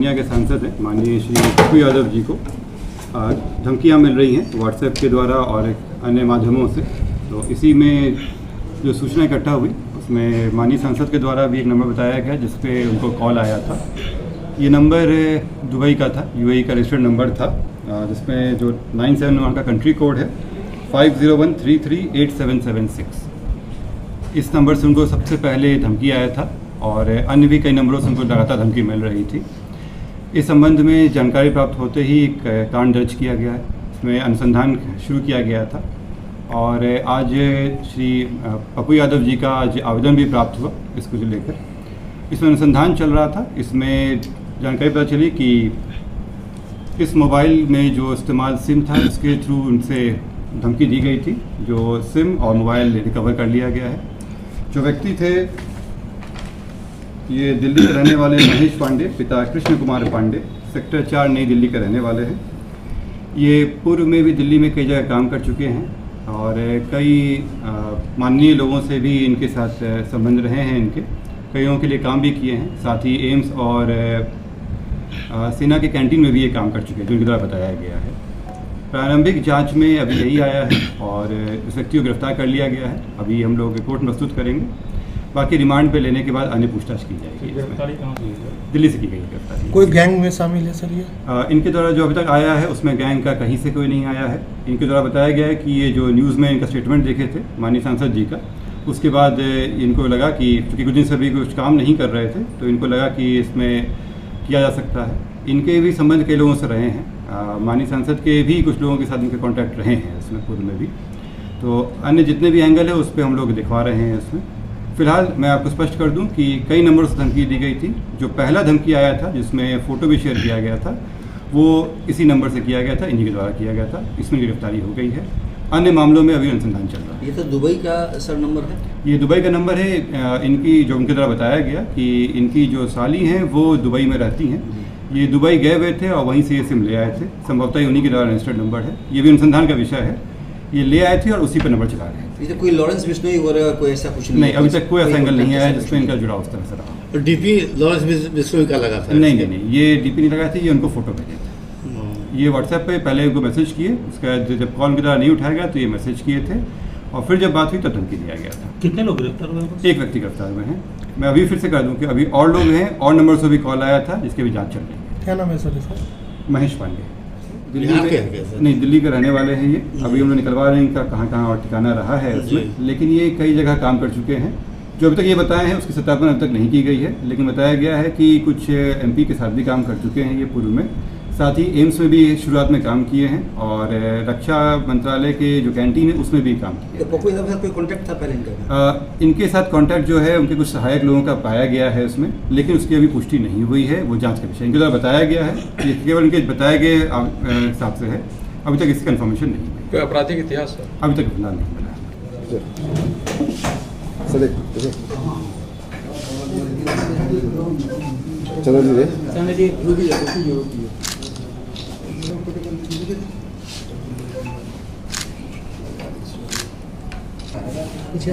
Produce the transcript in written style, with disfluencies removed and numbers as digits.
दुनिया के सांसद हैं माननीय श्री पप्पू यादव जी को धमकियां मिल रही हैं व्हाट्सएप के द्वारा और अन्य माध्यमों से। तो इसी में जो सूचना इकट्ठा हुई उसमें माननीय सांसद के द्वारा भी एक नंबर बताया गया जिस पे उनको कॉल आया था। ये नंबर दुबई का था, यूएई का रजिस्टर्ड नंबर था, जिसमें जो 971 का कंट्री कोड है 5013387776। इस नंबर से उनको सबसे पहले धमकी आया था और अन्य भी कई नंबरों से उनको लगातार धमकी मिल रही थी। इस संबंध में जानकारी प्राप्त होते ही एक कांड दर्ज किया गया है, इसमें अनुसंधान शुरू किया गया था और आज श्री पप्पू यादव जी का आज आवेदन भी प्राप्त हुआ इसको लेकर। इसमें अनुसंधान चल रहा था। इसमें जानकारी पता चली कि इस मोबाइल में जो इस्तेमाल सिम था उसके थ्रू उनसे धमकी दी गई थी, जो सिम और मोबाइल रिकवर कर लिया गया है। जो व्यक्ति थे ये दिल्ली के रहने वाले महेश पांडे, पिता कृष्ण कुमार पांडे, सेक्टर 4 नई दिल्ली के रहने वाले हैं। ये पूर्व में भी दिल्ली में कई जगह काम कर चुके हैं और कई माननीय लोगों से भी इनके साथ संबंध रहे हैं। इनके कईयों के लिए काम भी किए हैं, साथ ही एम्स और सेना के कैंटीन में भी ये काम कर चुके हैं, जो इनके द्वारा बताया गया है। प्रारंभिक जांच में अभी यही आया है और इस व्यक्ति को गिरफ्तार कर लिया गया है। अभी हम लोग रिपोर्ट प्रस्तुत करेंगे, बाकी रिमांड पे लेने के बाद अन्य पूछताछ की जाएगी। गिरफ्तारी कहाँ की है? दिल्ली से की गई गिरफ्तारी। कोई गैंग में शामिल है सर ये? इनके द्वारा जो अभी तक आया है उसमें गैंग का कहीं से कोई नहीं आया है। इनके द्वारा बताया गया है कि ये जो न्यूज़ में इनका स्टेटमेंट देखे थे माननीय सांसद जी का, उसके बाद इनको लगा कि चूँकि कुछ दिन से अभी कुछ काम नहीं कर रहे थे तो इनको लगा कि इसमें किया जा सकता है। इनके भी संबंध कई लोगों से रहे हैं, माननीय सांसद के भी कुछ लोगों के साथ इनके कॉन्टैक्ट रहे हैं इसमें पूर्व में भी। तो अन्य जितने भी एंगल है उस पर हम लोग दिखवा रहे हैं इसमें। फिलहाल मैं आपको स्पष्ट कर दूं कि कई नंबरों से धमकी दी गई थी। जो पहला धमकी आया था जिसमें फ़ोटो भी शेयर किया गया था वो इसी नंबर से किया गया था, इन्हीं के द्वारा किया गया था। इसमें गिरफ्तारी हो गई है। अन्य मामलों में अभी अनुसंधान चल रहा है। ये तो दुबई का सर नंबर है? ये दुबई का नंबर है। इनकी जो उनके द्वारा बताया गया कि इनकी जो साली हैं वो दुबई में रहती हैं। ये दुबई गए हुए थे और वहीं से ये सिम ले आए थे। संभवतः उन्हीं के द्वारा रजिस्टर्ड नंबर है। ये भी अनुसंधान का विषय है। ये ले आए थे और उसी पर नंबर चला रहे थे। तो कोई लॉरेंस बिश्नोई वगैरह कोई ऐसा कुछ नहीं, अभी तक कोई ऐसा एंगल नहीं आया जिसमें इनका जुड़ाव उस तरह से रहा। तो डीपी लॉरेंस बिश्नोई का लगा था? नहीं, ये डीपी नहीं लगाए थे, ये उनको फोटो भेजे थे। ये व्हाट्सएप पे पहले उनको मैसेज किए, उसके बाद जब कॉल की द्वारा नहीं उठाया गया तो ये मैसेज किए थे और फिर जब बात हुई तब धमकी दिया गया था। कितने लोग गिरफ्तार हुए? एक व्यक्ति गिरफ्तार हुए हैं। मैं अभी फिर से कह दूं कि अभी और लोग हैं और नंबर से भी कॉल आया था जिसकी भी जाँच चल रही है। क्या नाम है सर इसका? महेश पांडे, दिल्ली यहाँ के के हैं सर? नहीं, दिल्ली के रहने वाले हैं ये। अभी उन्होंने निकलवा रहे हैं इनका कहाँ और ठिकाना रहा है उसमें, लेकिन ये कई जगह काम कर चुके हैं। जो अभी तक ये बताए हैं उसकी सत्यापन अभी तक नहीं की गई है, लेकिन बताया गया है कि कुछ एमपी के साथ भी काम कर चुके हैं ये पूर्व में। साथ ही एम्स में भी शुरुआत में काम किए हैं और रक्षा मंत्रालय के जो कैंटीन है उसमें भी काम किया। तो पप्पू यादव के साथ कोई कॉन्टैक्ट था पहले इनका? इनके साथ कांटेक्ट जो है उनके कुछ सहायक लोगों का पाया गया है उसमें, लेकिन उसकी अभी पुष्टि नहीं हुई है। वो जांच का विषय इनके द्वारा बताया गया है, ये केवल इनके बताए गए हिसाब से है। अभी तक इसकी कंफर्मेशन नहीं हुई। कोई आपराधिक इतिहास है? अभी तक फिलहाल नहीं मिला है। चलो जी पीछे